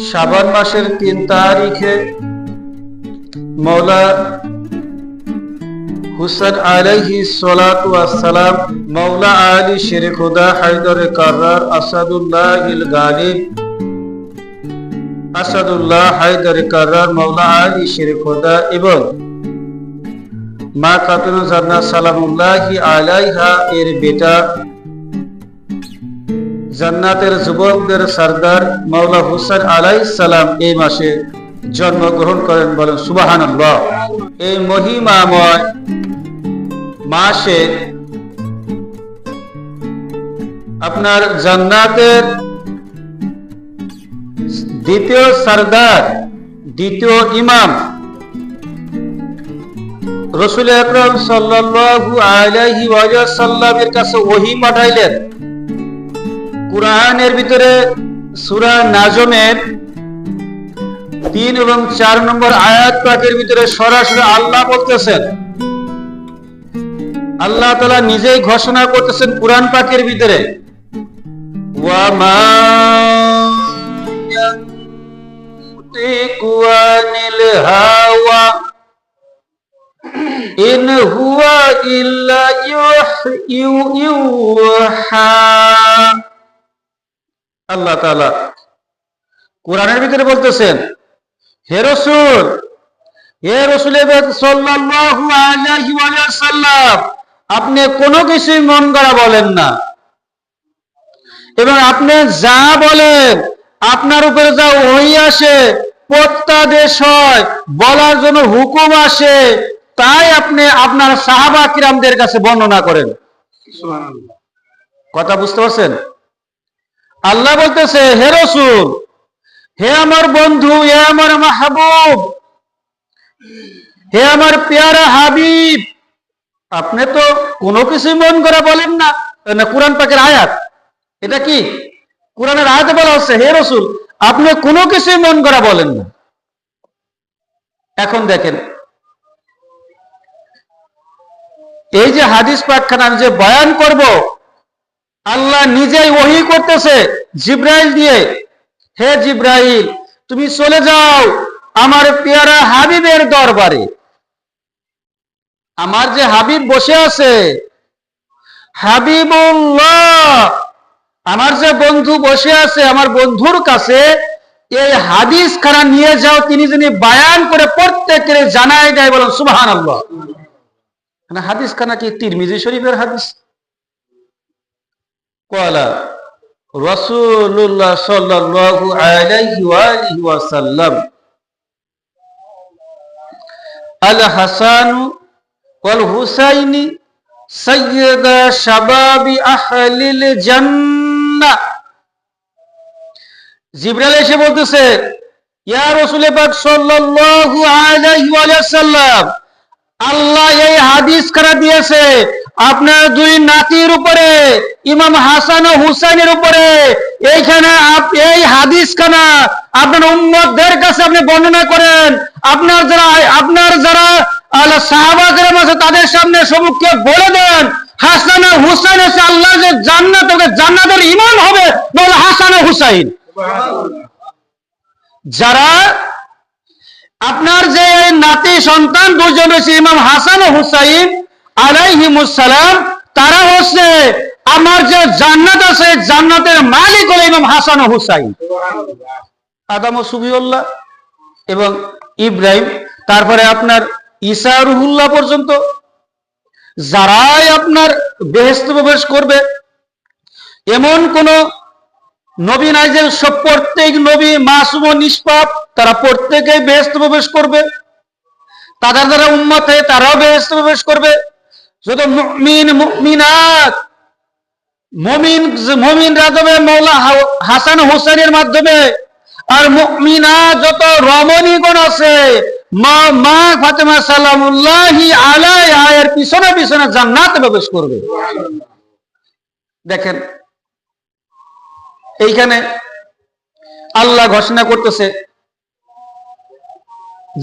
শাবান মাসের 3 তারিখে মৌলা হুসেন আলাইহিস সালাতু ওয়াস সালাম মৌলা আলী শের খুদা হায়দার কাররার আসাদুল্লাহিল গালিব আসাদুল্লাহ হায়দার কাররার মৌলা আলী শের খুদা এবং মা খাতুন জান্নাত সালামুল্লাহি আলাইহা এর বেটা জান্নাতের যুবকদের সরদার মৌলা হুসেন আলাইহিস সালাম এই মাসে জন্মগ্রহণ করেন। বলেন সুবহানাল্লাহ। এই মহিমাময় মাসে আপনার জান্নাতের দ্বিতীয় সরদার, দ্বিতীয় ইমাম রাসূল আকরাম সাল্লাল্লাহু আলাইহি ওয়াসাল্লামের কাছে ওহী পাঠাইলেন। কুরআনের ভিতরে সূরা নাজমের 3 এবং 4 নম্বর আয়াত পাকের ভিতরে সরাসরি আল্লাহ বলতেছেন, আল্লাহ তাআলা নিজেই ঘোষণা করতেছেন কুরআন পাকের ভিতরে, ওয়া মা ইয়ানতিকু আনিল হাওয়া ইন হুয়া ইল্লা ইউহা। আল্লাহ তাআলা কোরআনের ভিতরে বলতেছেন, হে রাসূল, হে রাসূল সাল্লাল্লাহু আলাইহি ওয়াসাল্লাম, আপনি কোনো কিছুই মন গড়া বলেন না এবং আপনি যা বলেন আপনার উপরে যা ওহী আসে, প্রত্যাদেশ হয়, বলার জন্য হুকুম আসে, তাই আপনি আপনার সাহাবা কিরামদের কাছে বর্ণনা করেন। সুবহানাল্লাহ। কথা বুঝতে পারছেন? আল্লাহ বলতেছে, হে রাসূল, হে আমার বন্ধু, হে আমার মাহবুব, হে আমার পেয়ারা হাবিব, আপনি তো কোনো কিছু মন করে বলেন না। কুরআন পাকের আয়াত, এটা কি কুরআনের আয়াতে বলা হচ্ছে, হে রাসূল, আপনি কোনো কিছু মন করে বলেন না। এখন দেখেন, এই যে হাদিস পাকখানা যে বয়ান করব, আল্লাহ নিজেই ওহী করতেছে জিবরাইল দিয়ে, হে জিবরাইল, তুমি চলে যাও আমার পেয়ারা হাবিবের দরবারে। আমার যে হাবিব বসে আছে, হাবিবুল্লাহ, আমার যে বন্ধু বসে আছে, আমার বন্ধুর কাছে এই হাদিস খানা নিয়ে যাও, তিনি যিনি বায়ান করে প্রত্যেকের জানায় দেয়। বলেন সুবহানাল্লাহ। হাদিস খানা কি তিরমিজি শরীফের হাদিস? ক্বালা রাসূলুল্লাহ সাল্লাল্লাহু আলাইহি ওয়াসাল্লাম, আল হাসান ওয়াল হুসাইনি সাইয়্যিদা শাবাবি আহলিল জান্নাহ। জিবরাইল এসে বলতেছে, ইয়া রাসূল পাক সাল্লাল্লাহু আলাইহি ওয়াসাল্লাম, আল্লাহ এই হাদিস খানা দিয়েছে আপনার দুই নাতির উপরে, ইমাম হাসান ও হুসাইনের উপরে। এইখানে এই হাদিস খানা আপনার উম্মতদের কাছে আপনি বর্ণনা করেন, আপনার যারা সাহাবা কেরাম আছে তাদের সামনে সম্মুখে বলে দেন, হাসান ও হুসাইন হচ্ছে আল্লাহ যে জান্নাতের ইমাম হবে, বলে হাসান ও হুসাইন। যারা আপনার যে নাতি সন্তান দুজন হচ্ছে ইমাম হাসান ও হুসাইন আলাইহিমুস সালাম, তারা হচ্ছে আমার যে জান্নাত আছে, জান্নাতের মালিক হলো ইমাম হাসান ও হুসাইন। আদম ও সুবিউল্লাহ এবং ইব্রাহিম, তারপরে আপনার ঈসা রুহুল্লাহ পর্যন্ত যারাই আপনার বেহেশতে প্রবেশ করবে, এমন কোন নবী নাই যে সব প্রত্যেক নবী মাসুম ও নিষ্পাপ, তারা প্রত্যেকেই বেহেশতে প্রবেশ করবে, তাদের যারা উম্মত হয় তারাও বেহেশতে প্রবেশ করবে। যত মুমিন মুমিনাত, মুমিনরা যাবে মৌলা হাসান হুসাইনের মাধ্যমে, আর মুমিনাত যত রমণীগণ আছে মা ফাতেমা সালামুল্লাহি আলাইহা এর পিছনে পিছনে জান্নাতে প্রবেশ করবে। দেখেন, এইখানে আল্লাহ ঘোষণা করতেছে,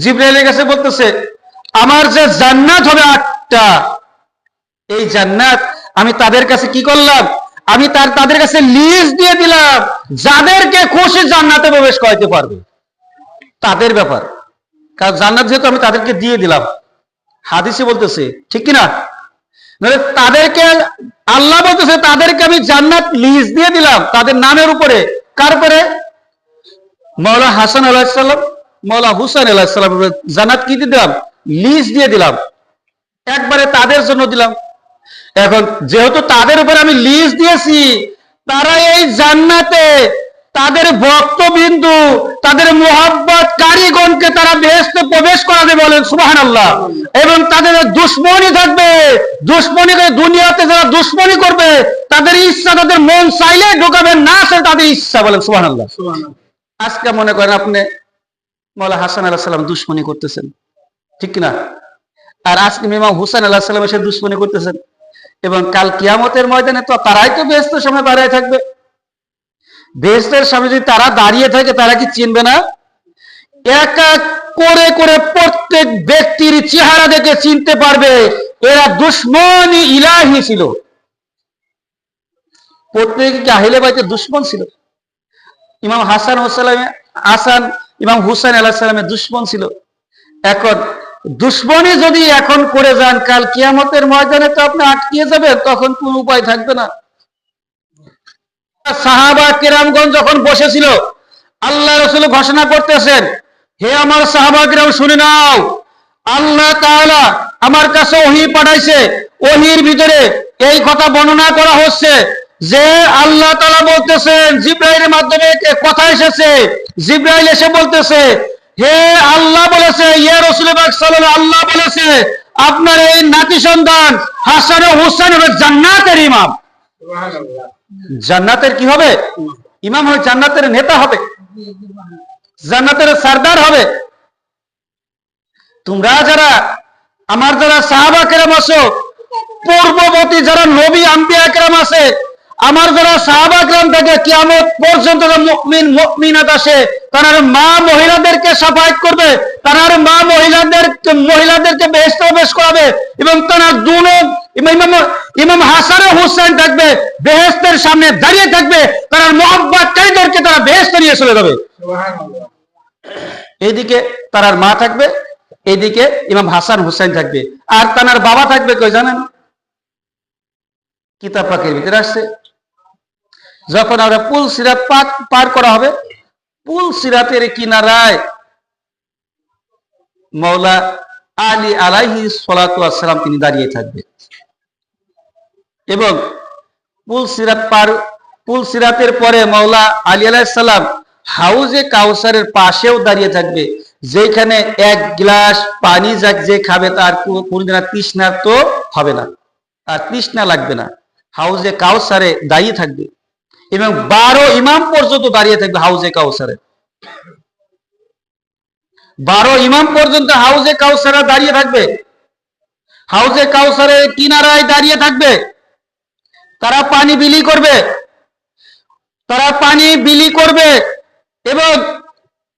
জিবরাইলের কাছে বলতেছে, আমার যে জান্নাত হবে 8টা, এই জান্নাত আমি তাদের কাছে কি করলাম, আমি তাদের কাছে লিস্ট দিয়ে দিলাম, যাদেরকে খুশি জান্নাতে প্রবেশ করাইতে পারবে, তাদের ব্যাপার। কারণ জান্নাত যেহেতু আমি তাদেরকে দিয়ে দিলাম, হাদিসে বলতেছে, ঠিক কিনা? তাদেরকে আল্লাহ বলতেছে তাদেরকে আমি জান্নাত লিস্ট দিয়ে দিলাম তাদের নামের উপরে। কার উপরে? মাওলা হাসান আলাইহিস সালাম, মাওলা হুসাইন আলাইহিস সালাম জান্নাত কি দিয়ে দিলাম? লিস্ট দিয়ে দিলাম, একবারে তাদের জন্য দিলাম। এখন যেহেতু তাদের উপরে আমি লিস্ট দিয়েছি, তারা এই জান্নাতে তাদের ভক্তবিন্দু, তাদের মুহাব্বত কারীগণকে তারা বেহেশতে প্রবেশ করাবে, বলেন সুবহানাল্লাহ। এবং তাদের দুশ্মনী থাকবে, দুশ্মনী দুনিয়াতে যারা দুশ্মনী করবে তাদের ইচ্ছা, তাদের মন চাইলে ঢোকাবে, না সে তাদের ইচ্ছা, বলেন সুবহানাল্লাহ। আজকে মনে করেন আপনি মাওলা হাসান আলাইহিস সালাম দুশ্মনী করতেছেন, ঠিক কিনা? আর আজকে ইমাম হুসাইন আলাইহিস সালাম এসে দুশ্মনী করতেছেন, এবং কাল কিয়ামতের ময়দানে তো তারাই তো বেহেশতের সামনে দাঁড়িয়ে থাকবে। বেহেশতের সামনে যদি তারা দাঁড়িয়ে থাকে, তারা কি চিনবে না? এক এক করে করে প্রত্যেক ব্যক্তির চেহারা দেখে চিনতে পারবে এরা দুশ্মনী ইলাহি ছিল। প্রত্যেকে কি আহলে বাইতের দুশ্মন ছিল? ইমাম ইমাম হুসাইন আলাইহিস সালামের দুশ্মন ছিল। এখন দুশ্মনী যদি এখন করে যান, কাল কিয়ামতের ময়দানে তো আপনি আটকিয়ে যাবেন, তখন কোন উপায় থাকবে না। সাহাবা কিরামগণ যখন বসেছিল, আল্লাহ রাসূল ঘোষণা করতেছেন, হে আমার সাহাবা কিরাম শুনে নাও, আল্লাহ তাআলা আমার কাছে ওহী পাঠাইছে। ওহীর ভিতরে এই কথা বর্ণনা করা হচ্ছে যে আল্লাহ তাআলা বলতেছেন, জিবরাইলের মাধ্যমে কথা এসেছে, জিবরাইল এসে বলতেছে, হে আল্লাহ বলেছে, ইয়া রাসূলুল্লাহ সাল্লাল্লাহু আল্লাহ বলেছে আপনার এই নাতি সন্তান হাসান ও হুসাইন হবে জান্নাতের ইমাম। সুবহানাল্লাহ। জান্নাতের কি হবে? ইমাম হবে, জান্নাতের নেতা হবে, জান্নাতের সরদার হবে। তোমরা যারা আমার যারা সাহাবা কেরাম আছো, পূর্ববর্তী যারা নবী আম্বিয়া কেরাম আছে, আমার যারা সাহাবা কেরাম থেকে কিয়ামত পর্যন্ত মুমিন মুমিনাত আসে, তারা মা মহিলাদেরকে শাফায়াত করবে, তারা মা মহিলাদেরকে বেহেশতে প্রবেশ করাবে, এবং তারা দুনো ইমাম হাসান ও হুসাইন থাকবে বেহেশতের সামনে দাঁড়িয়ে থাকবে, তারা মুহাব্বতকারীদেরকে তারা বেহেশতে নিয়ে চলে যাবে। সুবহানাল্লাহ। এইদিকে তার মা থাকবে, এইদিকে ইমাম হাসান হুসাইন থাকবে, আর তার বাবা থাকবে কই জানেন? কিতাব পাকের ভিতরে আসছে, যখন আমরা পুল সিরাত পার করা হবে, পুল সিরাতের কিনারায় মাওলা আলী আলাইহিস সালাতু ওয়াস সালাম তিনি দাঁড়িয়ে থাকবে, এবং পুল সিরাতের পরে মাওলা আলী আলাইহিস সালাম হাউজে কাউসারের পাশেও দাঁড়িয়ে থাকবে, যেখানে এক গ্লাস পানি যে খাবে তার কোনদিন তৃষ্ণা তো হবে না, আর তৃষ্ণা লাগবে না। হাউজে কাউসারে দাঁড়িয়ে থাকবে, এবং 12 ইমাম পর্যন্ত দাঁড়িয়ে থাকবে হাউজে কাউসারে। 12 ইমাম পর্যন্ত হাউজে কাউসারে দাঁড়িয়ে থাকবে, হাউজে কাউসারের কিনারায় দাঁড়িয়ে থাকবে। তারা পানি বিলি করবে, এবং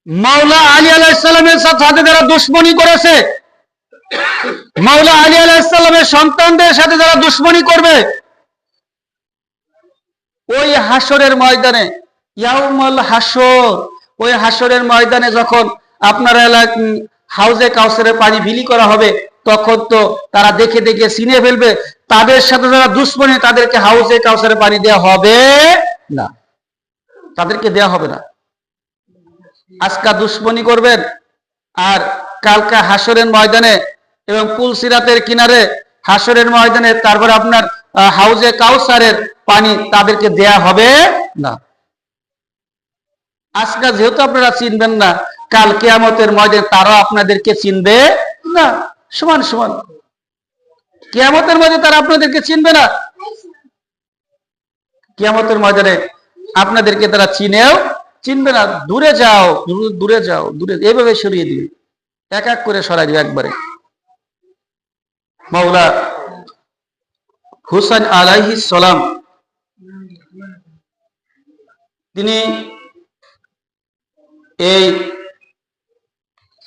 মাওলা আলী আলাইহিস সালামের সাথে যারা দুশমনি করেছে, মাওলা আলী আলাইহিস সালামের সন্তানদের সাথে যারা দুশমনি করবে, ওই হাসরের ময়দানে, ইয়াউমুল হাসর, ওই হাসরের ময়দানে যখন আপনার হাউজে কাউসারের পানি বিলি করা হবে, তখন তো তারা দেখে দেখে চিনে ফেলবে, তাদের সাথে যারা দুশমনী তাদেরকে হাউজে কাউসারের পানি দেওয়া হবে না, তাদেরকে দেওয়া হবে না। আজকা দুশমনী করবেন, আর কালকা হাসরের ময়দানে এবং পুল সিরাতের কিনারে হাসরের ময়দানে তারপর আপনার হাউজে কাউসারের পানি তাদেরকে দেয়া হবে না। আজকা যেহেতু আপনারা চিনবেন না, কাল কিয়ামতের ময়দানে তারা আপনাদেরকে চিনবে না। সমান সমান কিয়ামতের ময়দানে তারা আপনাদেরকে চিনবে না, কিয়ামতের ময়দানে আপনাদেরকে তারা চিনবে না। দূরে যাও, দূরে যাও, দূরে, এইভাবে সরিয়ে দিবে, এক এক করে সরাই দিবে একবারে। মাওলা হুসাইন আলাইহিস সালাম তিনি এই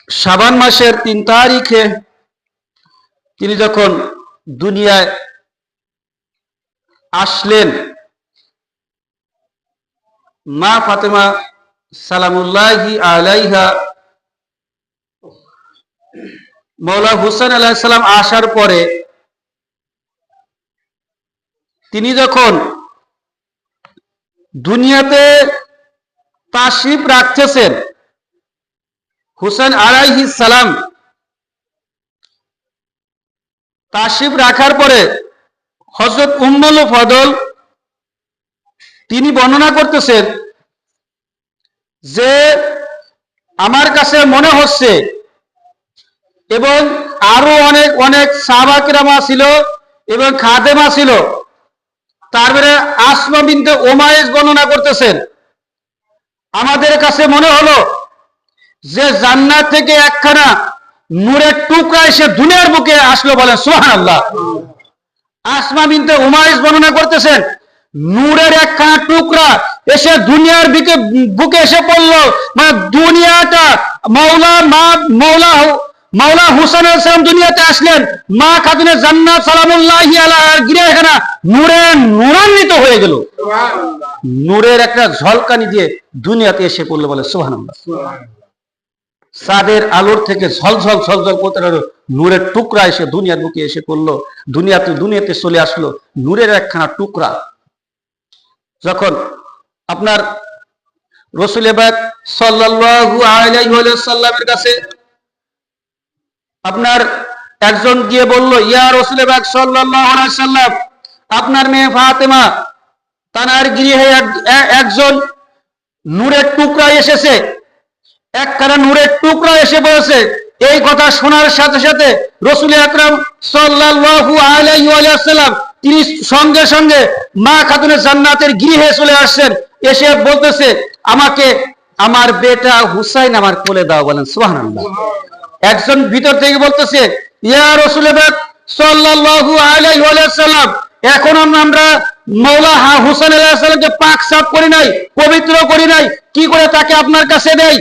শাবান মাসের 3 তারিখে তিনি যখন দুনিয়ায় আসলেন, মা ফাতেমা সালামুল্লাহি আলাইহা মৌলা হুসাইন আলাইহিস সালাম আসার পরে তিনি যখন দুনিয়াতে তাশরিফ রাখতেছেন, হুসাইন আলাইহিস সালাম তাশরিফ রাখার পরে হযরত উম্মুল ফদল তিনি বর্ণনা করতেছেন যে আমার কাছে মনে হচ্ছে, এবং আরো অনেক অনেক সাহাবা কিরাম ছিল এবং খাদেমা ছিল, তারপরে আসমা বিনতে উমাইস বর্ণনা করতেছেন, আমাদের কাছে মনে হলো যে জান্নাত থেকে একখানা নূরের টুকরা এসে দুনিয়ার বুকে আসলো, বলেন সুবহানাল্লাহ। আসমা বিনতে উমাইস বর্ণনা করতেছেন, নূরের একখানা টুকরা এসে দুনিয়ার বুকে এসে পড়লো, মানে দুনিয়াটা মাওলা হুসাইন আলাইহিস সালাম দুনিয়াতে আসলেন, মা খাতুনে জান্নাত সালামুল্লাহি আলাইহার গৃহখানা নূরান্বিত হয়ে গেল, নূরের একটা ঝলকানি দিয়ে দুনিয়াতে এসে পড়লো, বলে সুবহানাল্লাহ। চাঁদের আলোর থেকে ঝলঝল ঝলঝল করতে নূরের টুকরা এসে দুনিয়ার বুকে এসে পড়লো, দুনিয়াতে চলে আসলো নূরের একখানা টুকরা। যখন আপনার রাসূল পাক সাল্লাল্লাহু আলাইহি ওয়াসাল্লামের কাছে আপনার একজন গিয়ে বলল, ইয়া রাসূল পাক সাল্লাল্লাহু আলাইহি ওয়াসাল্লাম, আপনার মেয়ে ফাতেমা তার গৃহে একজন নূরের টুকরা এসেছে, একখানা নূরের টুকরা এসে পড়েছে। এই কথা শোনার সাথে সাথে রাসূল আকরাম সাল্লাল্লাহু আলাইহি ওয়াসাল্লাম তিনি সঙ্গে সঙ্গে মা খাতুনে জান্নাতের গৃহে চলে আসছেন, এসে বলতেছে, আমাকে আমার বেটা হুসাইন আমার কোলে দাও, বলেন সুবহানাল্লাহ। একজন ভিতর থেকে বলতেছে, ইয়া রাসূল পাক সাল্লাল্লাহু আলাইহি ওয়াসাল্লাম, এখন আমরা মওলা হুসাইন আলাইহিস সালামকে পাক সাফ করি নাই, পবিত্র করি নাই, কি করে তাকে আপনার কাছে দেই?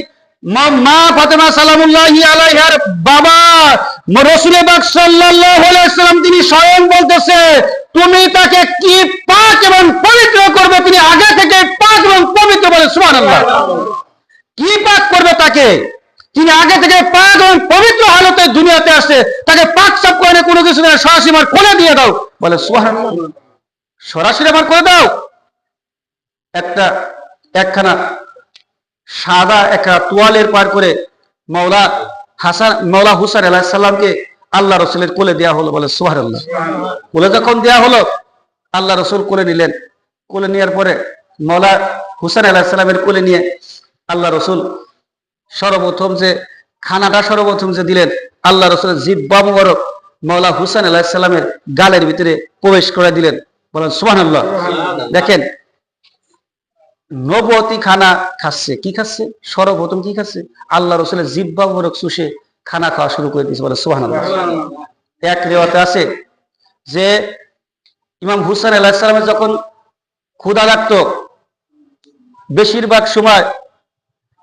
মা ফাতেমা সালামুল্লাহি আলাইহার বাবা রাসূল পাক সাল্লাল্লাহু আলাইহি ওয়াসাল্লাম তিনি স্বয়ং বলতেছে, তুমি তাকে কি পাক এবং পবিত্র করবে, তিনি আগে থেকে পাক এবং পবিত্র, বলে সুবহানাল্লাহ। কি পাক করবে তাকে? তিনি আগে থেকে পাক এবং পবিত্র হালতে দুনিয়াতে আসে, তাকে পাক সাফ করে কোনো কিছু না, সরাসরি আমার কোলে দিয়ে দাও, বলে সুবহানাল্লাহ। সরাসরি আমার কোলে দাও। একখানা সাদা একটা তোয়ালের পার করে মৌলা হুসাইন আলাইহিস সালামকে আল্লাহ রাসূলের কোলে দেয়া হলো, বলে সুবহানাল্লাহ। কোলে যখন দেয়া হলো, আল্লাহ রাসূল কোলে নিলেন। কোলে নেওয়ার পরে মৌলা হুসাইন আলাইহিস সালামের কোলে নিয়ে আল্লাহ রাসূল সর্বপ্রথম যে দিলেন, আল্লাহ রাসূলের জিহ্বা মুবারক মৌলা হুসাইন আলাইহিস সালামের গালের ভিতরে প্রবেশ করে দিলেন, বলেন সুবহানাল্লাহ। দেখেন, নবুয়তি খানা খাচ্ছে, কি খাচ্ছে? সর্বপ্রথম কি খাচ্ছে? আল্লাহ রাসূলের জিহ্বা মুবারক চুষে খানা খাওয়া শুরু করে দিয়েছে, বলে সুবহানাল্লাহ। এক রিওয়ায়াতে আছে যে ইমাম হুসাইন আলাইহিস সালামের যখন ক্ষুধা লাগতো, বেশিরভাগ সময়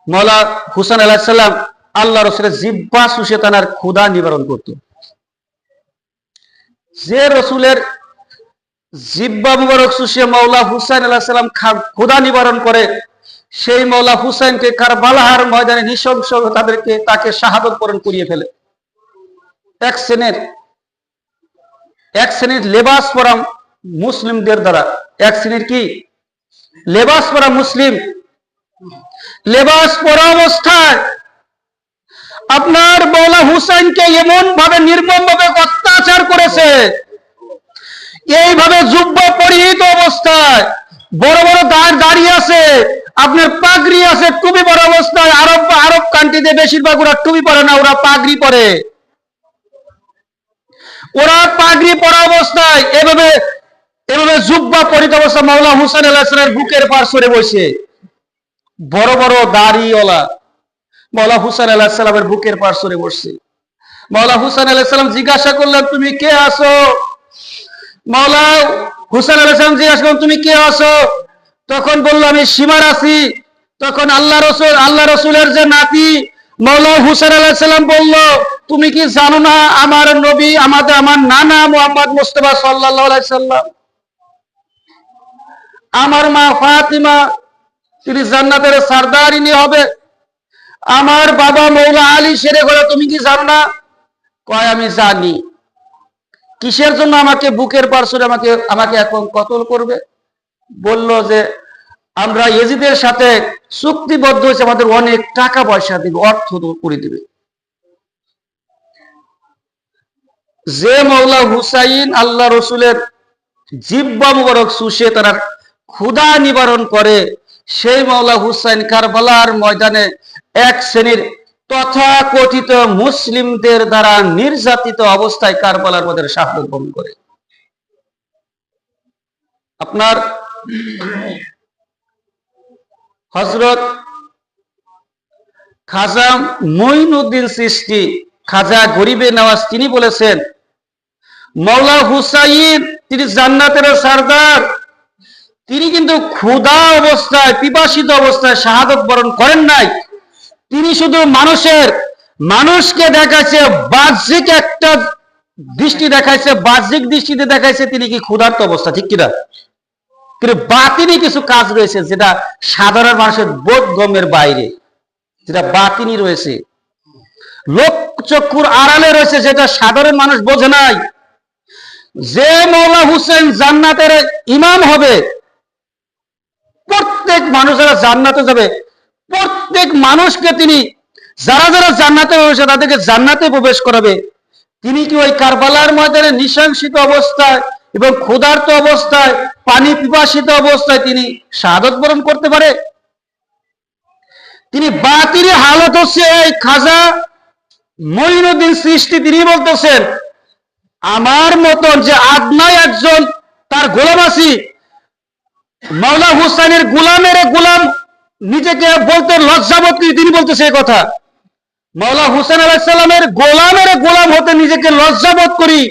মওলা হুসাইন আলাইহিস সালাম আল্লাহ রাসূলের জিহ্বা চুষে তার ক্ষুধা নিবারণ করত। যে রাসূলের জিহ্বা মুবারক চুষে মওলা হুসাইন আলাইহিস সালাম ক্ষুধা নিবারণ করে, সেই মওলা হুসাইনকে কারবালার ময়দানে নৃশংস তাকে শাহাদাত বরণ করিয়ে ফেলে। এক শ্রেণীর লেবাস পরা মুসলিমদের দ্বারা, এক শ্রেণীর কি লেবাস পরা মুসলিম, লেবাস পরা অবস্থায় আপনার মওলা হুসাইনকে এমন ভাবে নির্মম ভাবে অত্যাচার করেছে, এইভাবে জুব্বা পরিহিত অবস্থায়, বড় বড় দাড়ি আছে, আপনার পাগড়ি আছে, টুপি পরা অবস্থায়, আরব কান্ট্রিতে বেশিরভাগ ওরা টুপি পরে না, ওরা পাগড়ি পরে। ওরা পাগড়ি পরা অবস্থায় এভাবে জুব্বা পরিহিত অবস্থায় মওলা হুসাইন আলাইহিস সালামের বুকের পার সরে বসে, বড় বড় দাড়িওয়ালা মওলা হুসাইন আলাইহিস সালামের বুকের পার সরে বসছে। মওলা হুসাইন আলাইহিস সালাম জিজ্ঞাসা করলেন, তুমি কে আছো? মওলা হুসাইন আলাইহিস সালাম জিজ্ঞাসা করলেন, তুমি কে আছো? তখন বলল, আমি সীমার আছি। তখন আল্লাহ রাসূলের যে নাতি মওলা হুসাইন আলাইহিস সালাম বলল, তুমি কি জানো না আমার নবী আমার নানা মুহাম্মদ মুস্তাফা সাল্লাল্লাহু আলাইহি সাল্লাম, আমার মা ফাতিমা তিনি জান্নাতের সরদার ইনি হবে। আমার বাবা মৌলা আলী শেরে ঘরে তুমি কি জানো না? কয় আমি জানি। কিসের জন্য আমাকে বুকের পার্শ্বরে আমাকে এখন কতল করবে? বলল যে আমরা ইয়েজিদের সাথে চুক্তিবদ্ধ হয়েছে, আমাদের অনেক টাকা পয়সা দিবে, অর্থ করে দিবে। যে মৌলা হুসাইন আল্লাহ রসুলের জিব্বা মুবারক চুষে তার ক্ষুধা নিবারণ করে, সেই মৌলা হুসাইন কারবালার ময়দানে এক শ্রেণীর তথাকথিত মুসলিমদের দ্বারা নির্যাতিত অবস্থায় কারবালার মধ্যে শাহাদাত বরণ করে। আপনার হযরত খাজা মঈনুদ্দিন চিশতি, খাজা গরিবে নওয়াজ, তিনি বলেছেন মৌলা হুসাইন তিনি জান্নাতের সরদার, তিনি কিন্তু ক্ষুধা অবস্থায় পিপাসিত অবস্থায় শাহাদাত বরণ করেন নাই। তিনি শুধু মানুষকে দেখাইছে বাহ্যিক একটা দৃষ্টি দেখাইছে, বাহ্যিক দৃষ্টিতে দেখাইছে তিনি কি ক্ষুধার্ত অবস্থা, ঠিক কিনা? কিন্তু বাতিনি কিছু কাজ রয়েছে যেটা সাধারণ মানুষের বোধগম্যের বাইরে, যেটা বাতিনি রয়েছে, লোক চক্ষুর আড়ালে রয়েছে, যেটা সাধারণ মানুষ বোঝে নাই। যে মৌলা হুসেন জান্নাতের ইমাম হবে, প্রত্যেক মানুষ যারা জান্নাতে যাবে, প্রত্যেক মানুষকে তিনি যারা যারা জান্নাতে রয়েছে তাদেরকে জান্নাতে প্রবেশ করাবে। তিনি কি ওই কারবালার ময়দানে নিঃশংসিত অবস্থায় এবং ক্ষুধার্ত অবস্থায়, পানি পিপাসিত অবস্থায় তিনি শাহাদাত বরণ করতে পারে? তিনি বাতিল হালত হচ্ছে এই খাজা মঈনুদ্দিন চিশতি, তিনি বলতেছেন আমার মতন যে আদনায় একজন তার গোলাম আছি, মৌলা হুসাইনের গোলামের গোলাম নিজেকে বলতে লজ্জাবোধ করি, তিনি বলতেছে এই কথা। মৌলা হুসেন আলাইহিস সালামের গোলাম হতে নিজেকে লজ্জাবোধ করি,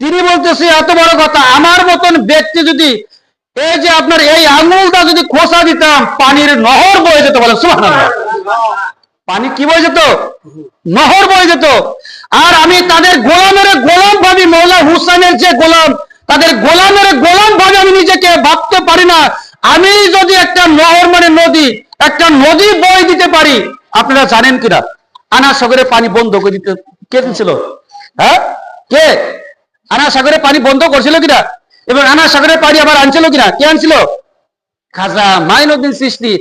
তিনি বলতেছে এত বড় কথা। আমার মতন ব্যক্তি যদি এই যে আপনার এই আঙুলটা যদি খোসা দিতাম, পানির নহর বয়ে যেত, বলে সুবহানাল্লাহ। পানি কি বয়ে যেত? নহর বয়ে যেত। আর আমি তাদের গোলাম ভাবি, মৌলা হুসাইনের যে গোলাম, তাদের গোলাম ভাবে আমি নিজেকে ভাবতে পারি না। আমি যদি একটা নহর মানে একটা নদী বয়ে দিতে পারি, আপনারা জানেন কিনা আনা সাগরে পানি বন্ধ করে দিতে কে দিয়েছিল? হ্যাঁ, কে? আনা সাগরে পানি বন্ধ করছিল কিনা, এবং আনা সাগরে পানি আবার আনছিল কিনা? কে আনছিল? খাজা মঈনুদ্দিন চিশতি।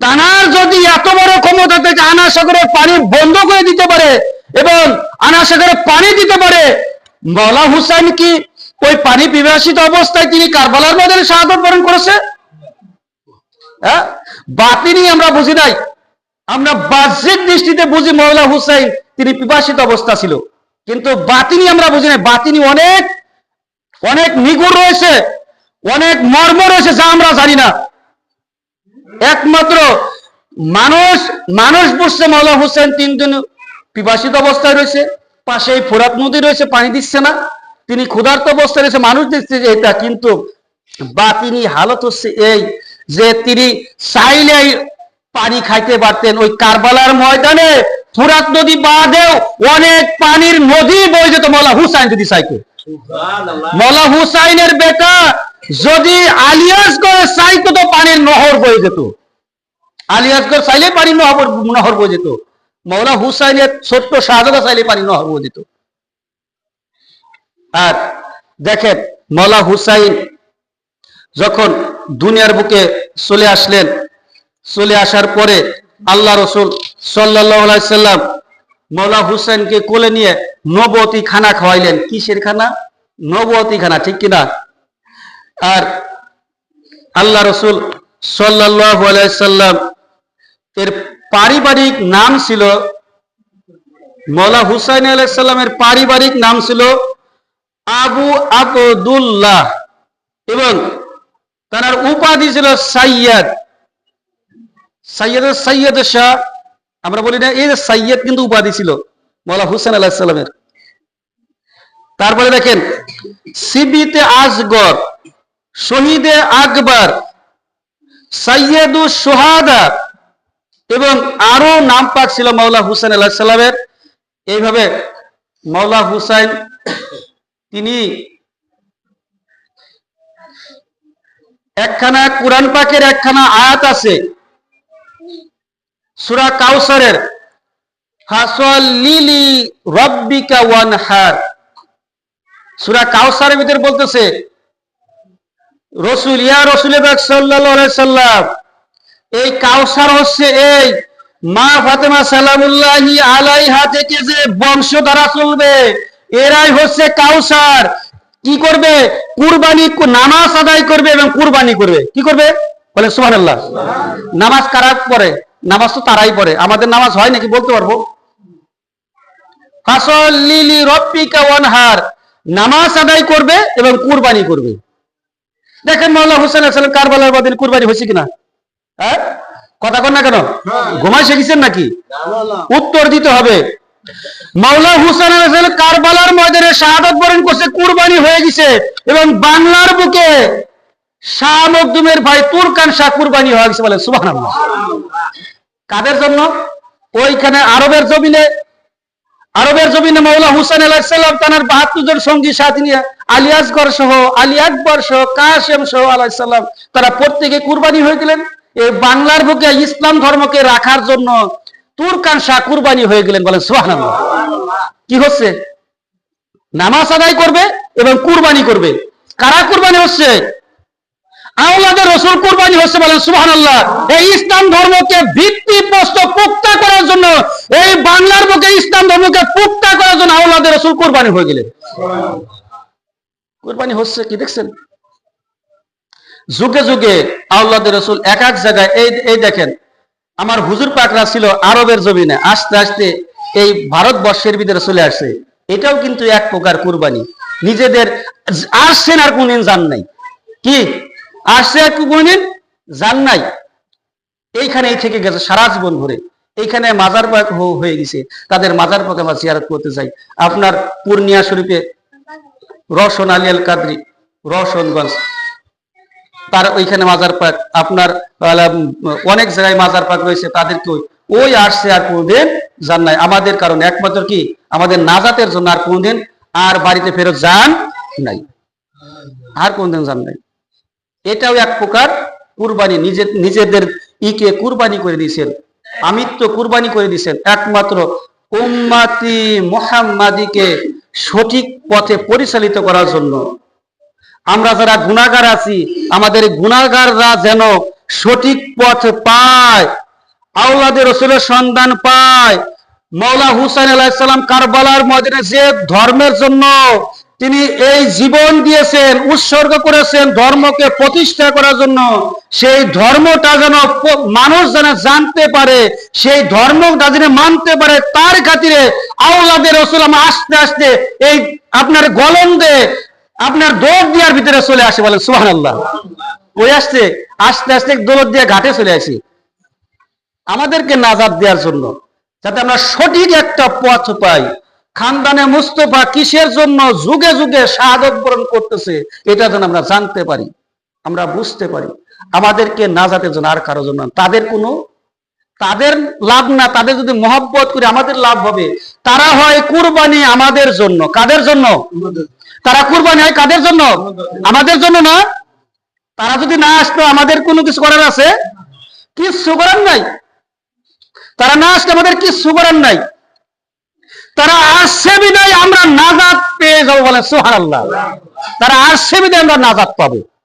তানার যদি এত বড় ক্ষমতা থেকে আনা সাগরে পানি বন্ধ করে দিতে পারে এবং আনা সাগরে পানি দিতে পারে, মৌলা হুসাইন কি ওই পানি পিপাসিত অবস্থায় তিনি কারবালার ময়দানে শাহাদাত বরণ করেছে? হ্যাঁ, বাতিনি আমরা বুঝি নাই, আমরা বাহ্যিক দৃষ্টিতে বুঝি মৌলা হুসাইন তিনি পিপাসিত অবস্থা ছিল, কিন্তু বাতিনি আমরা বুঝি নাই। বাতিনি অনেক অনেক নিগুড় রয়েছে, অনেক মর্ম রয়েছে যা আমরা জানি না। একমাত্র মানুষ বুঝছে মৌলা হুসাইন তিনজন পিপাসিত অবস্থায় রয়েছে, পাশেই ফোরাত নদী রয়েছে, পানি দিচ্ছে না, তিনি ক্ষুধার্ত অবস্থায় রয়েছে, মানুষ দিচ্ছে যে এটা। কিন্তু বাতিনি হালত হচ্ছে এই যে তিনি চাইলে পানি খাইতে পারতেন। ওই কারবালার ময়দানে ফোরাত নদী বাদেও অনেক পানির নদী বয়ে যেত মৌলা হুসাইন যদি চাইতো। মৌলা হুসাইনের বেটা যদি আলিয়াসগড় চাইতো তো পানির নহর বয়ে যেত, আলিয়াসগড় চাইলে পানির নহর বয়ে যেত। মৌলা হুসাইনের ছোট্ট শাহজাদা চাইলে পানির নহর বয়ে যেত। আর দেখেন মৌলা হুসাইন যখন দুনিয়ার বুকে চলে আসলেন, চলে আসার পরে আল্লাহ রসুল সাল্লাল্লাহু আলাইহি সাল্লাম মৌলা হুসাইনকে কোলে নিয়ে নবুয়তি খানা খাওয়াইলেন। কিসের খানা? নবুয়তি খানা, ঠিক কিনা? আর আল্লাহ রসুল সাল্লাল্লাহু আলাইহি সাল্লাম এর পারিবারিক নাম ছিল, মৌলা হুসাইন আলাইহিস সালামের পারিবারিক নাম ছিল আবু আবদুল্লাহ, এবং তার উপাধি ছিল সাইয়্যদ। সাইয়্যদ শাহ আমরা বলি না, এই যে সাইয়্যদ কিন্তু উপাধি ছিল মৌলা হুসাইন আলাইহিস সালামের। তারপরে দেখেন সিবিতে আসগর, শহীদে আকবর, সাইয়্যেদুশ শুহাদা, এবং আরো নাম পাক ছিল মৌলা হুসাইন আলাইহিস সালামের। এইভাবে মৌলা হুসাইন তিনি একখানা কুরআন পাকের একখানা আয়াত আছে, সূরা কাউসারের ফাসাল্লি লিরাব্বিকা ওয়ানহার, সূরা কাউসারের ভিতরে বলতেছে রাসূল, ইয়া রাসূলুল্লাহ সাল্লাল্লাহু আলাইহি সাল্লাম, এই কাউসার হচ্ছে এই মা ফাতেমা সালামুল্লাহি আলাইহা থেকে যে বংশধারা চলবে, এরাই হচ্ছে কাউসার। কি করবে? কুরবানি, নামাজ আদায় করবে এবং কুরবানি করবে। কি করবে? বলে সুবহানাল্লাহ। নামাজ কারা পড়ে? নামাজ তো তারাই পড়ে, আমাদের নামাজ হয় নাকি বলতে পারবো? ফাসাল্লি লিরাব্বিকা ওয়ানহার, নামাজ আদায় করবে এবং কুরবানি করবে। দেখেন মাওলানা হুসাইন আলাইহিস সালাম কারবালার ময়দানে কুরবানি হয়েছে কিনা? হ্যাঁ, কথা কন না কেন? ঘুমাই শিখেছেন নাকি? উত্তর দিতে হবে। মাওলানা হুসাইন আলাইহিস সালাম কারবালার ময়দানে শাহাদাত বরণ করছে, কুরবানি হয়ে গেছে, এবং বাংলার বুকে শাহ মখদুমের ভাই তুরকান শাহ কুরবানি হয়ে গেছে। বলে সুবহানাল্লাহ। কাদের জন্য? ওইখানে আরবের জমিনে মাওলানা হুসাইন আলাইহিস সালাম তার ৭২ জন সঙ্গী সাথী নিয়ে আলী আসগর সহ, আলী আকবর সহ, কাসেম সহ আলাইহিস সালাম তারা প্রত্যেকে কুরবানি হয়ে গেলেন। এই বাংলার বুকে ইসলাম ধর্মকে রাখার জন্য তুরকান শাহ কুরবানি হয়ে গেলেন। বলেন সুবহানাল্লাহ। কি হচ্ছে? নামাজ আদায় করবে এবং কুরবানি করবে। কারা কুরবানি হচ্ছে? আওলাদে রাসূল কুরবানি হচ্ছে। বলেন সুবহানাল্লাহ। এই ইসলাম ধর্মকে ভিত্তিপ্রস্তর পুক্তা করার জন্য, এই বাংলার বুকে ইসলাম ধর্মকে পুক্তা করার জন্য আওলাদে রাসূল কুরবানি হয়ে গেলেন। কুরবানি হচ্ছে কি দেখছেন? যুগে যুগে আওলাদে রাসূল এক এক জায়গায়, এই দেখেন আমার হুজুর পাকরা ছিল আরবের জমিনে, আস্তে আস্তে এই ভারতবর্ষের ভিতরে চলে আসছে। এটাও কিন্তু এক প্রকার কুরবানি। নিজেদের আসছেন আর কোনদিন যান নাই, কি আসছে আর কোনদিন যান নাই, এইখানেই থেকে গেছে সারা জীবন ধরে। এইখানে মাজার পাক হয়ে গেছে, তাদের মাজার পাকে আমরা জিয়ারত করতে যাই। আপনার পূর্ণিয়া শরীফে রওশন আলী আল কাদরি, রওশনগঞ্জ, তার ওইখানে মাজার পাক, আপনার অনেক জায়গায় মাজার পাক রয়েছে, তাদেরকে ওই আসছে আর কোনদিন যান নাই। আমাদের কারণ একমাত্র কি আমাদের নাজাতের জন্য আর কোনদিন আর বাড়িতে ফেরত যান নাই, আর কোনদিন যান নাই। এটাও এক প্রকার কুরবানি। নিজেদের ইকে কুরবানি করে দিয়েছেন, আমিত্ব কুরবানি করে দিয়েছেন একমাত্র উম্মতি মুহাম্মাদিকে সঠিক পথে পরিচালিত করার জন্য। আমরা যারা গুনাহগার আছি, আমাদের গুনাহগাররা যেন সঠিক পথ পায়, আওলাদে রাসূলের সন্ধান পায়। মাওলানা হুসাইন আলাইহিস সালাম কারবালার ময়দানে যে ধর্মের জন্য তিনি এই জীবন দিয়েছেন, উৎসর্গ করেছেন ধর্মকে প্রতিষ্ঠা করার জন্য, সেই ধর্মটা যেন মানুষ যেন জানতে পারে, সেই ধর্মটা যেন মানতে পারে, তার খাতিরে আওলাদে রাসূল আস্তে আস্তে এই আপনার গলন্দে আপনার দৌড় দেওয়ার ভিতরে চলে আসে। বলেন সুবহানাল্লাহ। ওই আসছে আস্তে আস্তে দৌড় দিয়ে ঘাটে চলে আসি আমাদেরকে নাজাত দেওয়ার জন্য, যাতে আমরা সঠিক একটা পথ পাই। খানদানে মুস্তফা কিসের জন্য যুগে যুগে শাহাদত বরণ করতেছে, এটা যেন আমরা জানতে পারি, আমরা বুঝতে পারি। আমাদেরকে নাজাতের জন্য, আর কারোর জন্য। তাদের লাভ না, তাদের যদি মহব্বত করি আমাদের লাভ হবে। তারা হয় কুরবানি আমাদের জন্য। কাদের জন্য? তারা কুরবানি হয় কাদের জন্য? আমাদের জন্য না। তারা যদি না আসতো আমাদের কোনো কিছু করার আছে? কিছু করার নাই। তারা না আসলে আমাদের কিছু করার নাই। তারা আসছে বিদায় আমরা নাজাত পেয়ে যাবো। বলে সুবহানাল্লাহ। তারা আসছে বিদায় আমরা নাজাত পাবো।